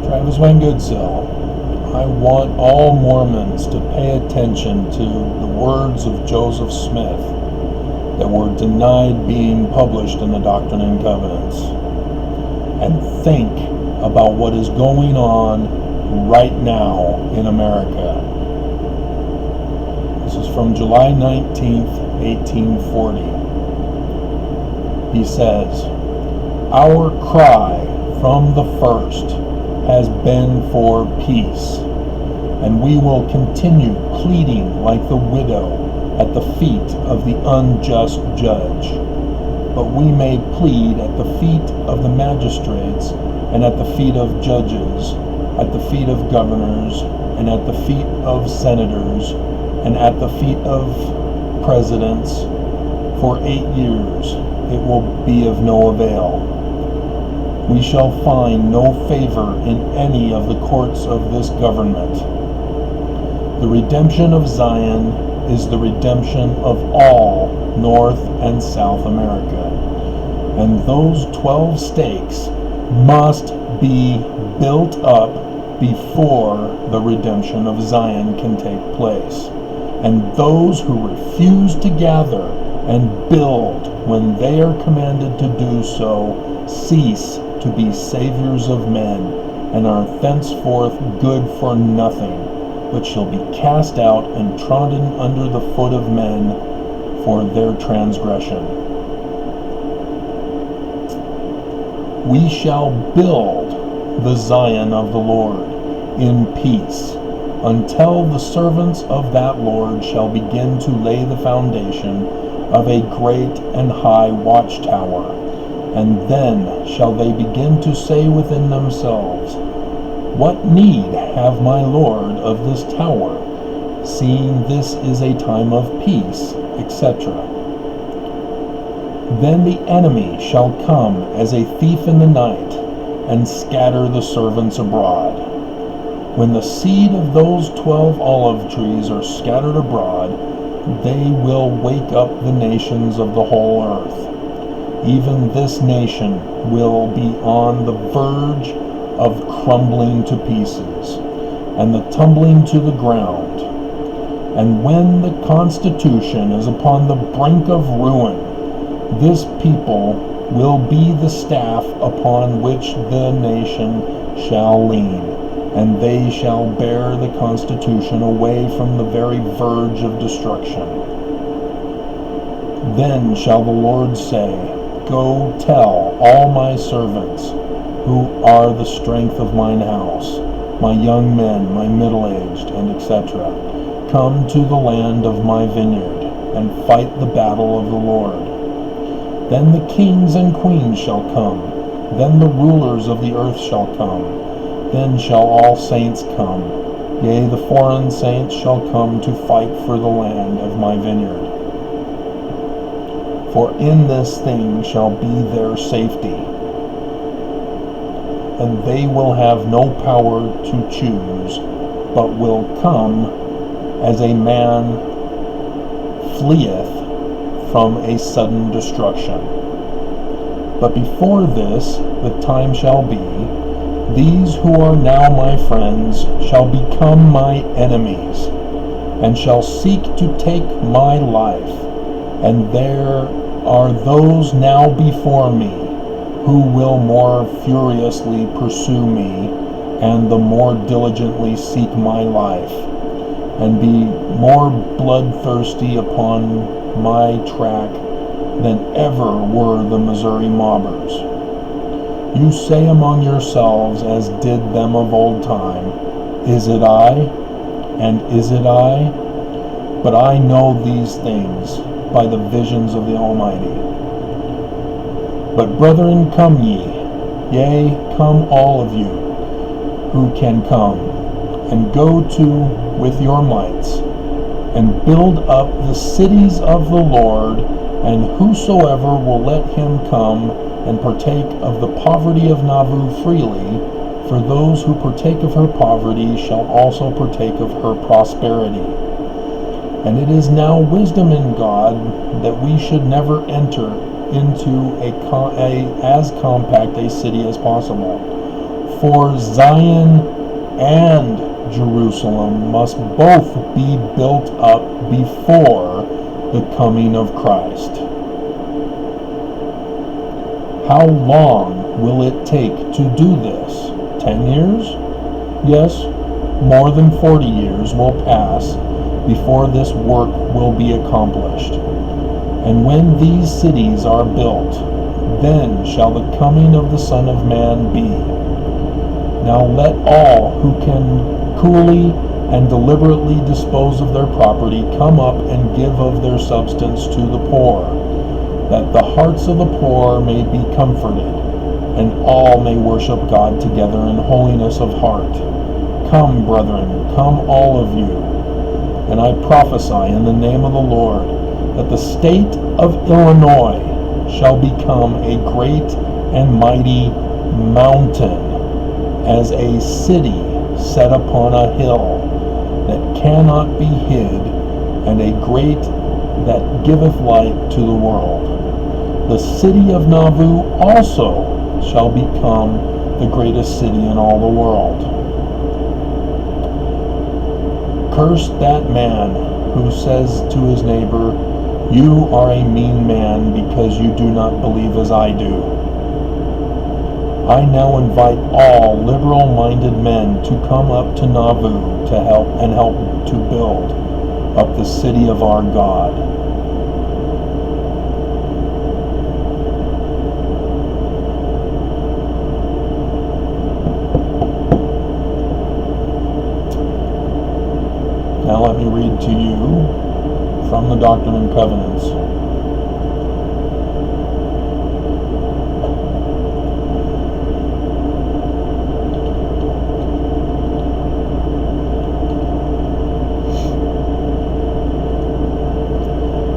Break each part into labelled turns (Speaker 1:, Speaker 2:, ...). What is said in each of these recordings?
Speaker 1: Travis Van Goodsill, I want all Mormons to pay attention to the words of Joseph Smith that were denied being published in the Doctrine and Covenants, and think about what is going on right now in America. This is from July 19th, 1840. He says, "Our cry from the first has been for peace, and we will continue pleading like the widow at the feet of the unjust judge. But we may plead at the feet of the magistrates, and at the feet of judges, at the feet of governors, and at the feet of senators, and at the feet of presidents. For 8 years it will be of no avail. We shall find no favor in any of the courts of this government. The redemption of Zion is the redemption of all North and South America, and those 12 stakes must be built up before the redemption of Zion can take place. And those who refuse to gather and build when they are commanded to do so cease to be saviors of men, and are thenceforth good for nothing, but shall be cast out and trodden under the foot of men for their transgression. We shall build the Zion of the Lord in peace, until the servants of that Lord shall begin to lay the foundation of a great and high watchtower. And then shall they begin to say within themselves, What need have my Lord of this tower, seeing this is a time of peace, etc. Then the enemy shall come as a thief in the night, and scatter the servants abroad. When the seed of those 12 olive trees are scattered abroad, they will wake up the nations of the whole earth. Even this nation will be on the verge of crumbling to pieces, and the tumbling to the ground. And when the Constitution is upon the brink of ruin, this people will be the staff upon which the nation shall lean, and they shall bear the Constitution away from the very verge of destruction. Then shall the Lord say, Go tell all my servants, who are the strength of mine house, my young men, my middle-aged, and etc., come to the land of my vineyard, and fight the battle of the Lord. Then the kings and queens shall come, then the rulers of the earth shall come, then shall all saints come, yea, the foreign saints shall come to fight for the land of my vineyard. For in this thing shall be their safety, and they will have no power to choose, but will come as a man fleeth from a sudden destruction. But before this, the time shall be, these who are now my friends shall become my enemies, and shall seek to take my life. And there are those now before me who will more furiously pursue me, and the more diligently seek my life, and be more bloodthirsty upon my track than ever were the Missouri mobbers. You say among yourselves, as did them of old time, Is it I? And is it I? But I know these things by the visions of the Almighty. But brethren, come ye, yea, come all of you, who can come, and go to with your mights, and build up the cities of the Lord, and whosoever will let him come and partake of the poverty of Nauvoo freely, for those who partake of her poverty shall also partake of her prosperity. And it is now wisdom in God that we should never enter into as compact a city as possible. For Zion and Jerusalem must both be built up before the coming of Christ. How long will it take to do this? 10 years? Yes, more than 40 years will pass before this work will be accomplished. And when these cities are built, then shall the coming of the Son of Man be. Now let all who can coolly and deliberately dispose of their property come up and give of their substance to the poor, that the hearts of the poor may be comforted, and all may worship God together in holiness of heart. Come, brethren, come all of you, and I prophesy in the name of the Lord, that the state of Illinois shall become a great and mighty mountain, as a city set upon a hill that cannot be hid, and a great that giveth light to the world. The city of Nauvoo also shall become the greatest city in all the world. Curse that man who says to his neighbor, "You are a mean man, because you do not believe as I do." I now invite all liberal-minded men to come up to Nauvoo to help to build up the city of our God. Now let me read to you from the Doctrine and Covenants.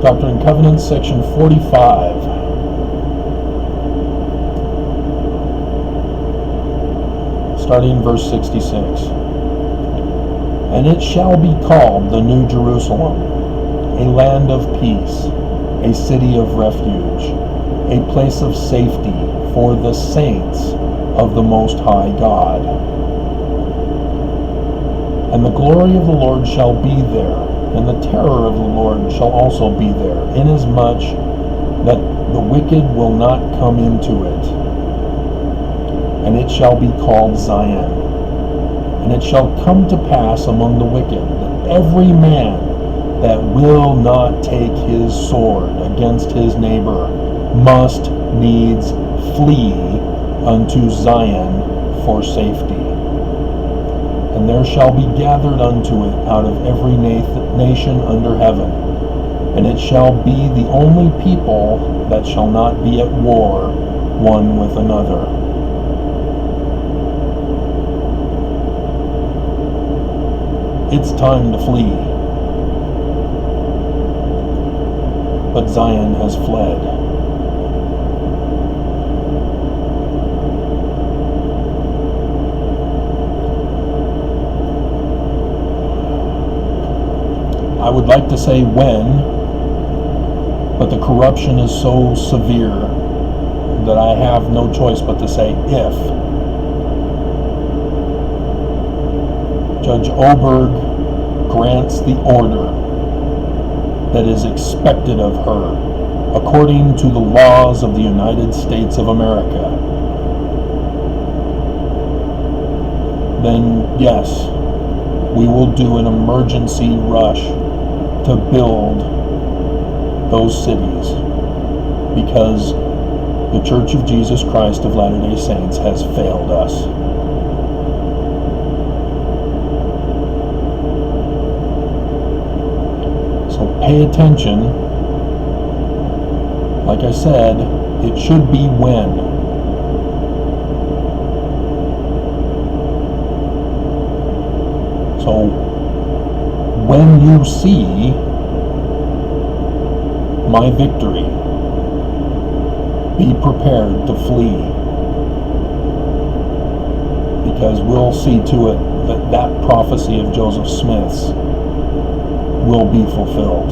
Speaker 1: Doctrine and Covenants, section 45. Starting in verse 66. And it shall be called the New Jerusalem, a land of peace, a city of refuge, a place of safety for the saints of the Most High God. And the glory of the Lord shall be there, and the terror of the Lord shall also be there, inasmuch that the wicked will not come into it. And it shall be called Zion. And it shall come to pass among the wicked, that every man that will not take his sword against his neighbor must needs flee unto Zion for safety. And there shall be gathered unto it out of every nation under heaven, and it shall be the only people that shall not be at war one with another. It's time to flee, but Zion has fled. I would like to say when, but the corruption is so severe that I have no choice but to say if. Judge Oberg grants the order that is expected of her according to the laws of the United States of America, then yes, we will do an emergency rush to build those cities, because the Church of Jesus Christ of Latter-day Saints has failed us. So pay attention. Like I said, it should be when. So when you see my victory, be prepared to flee, because we'll see to it that that prophecy of Joseph Smith's will be fulfilled.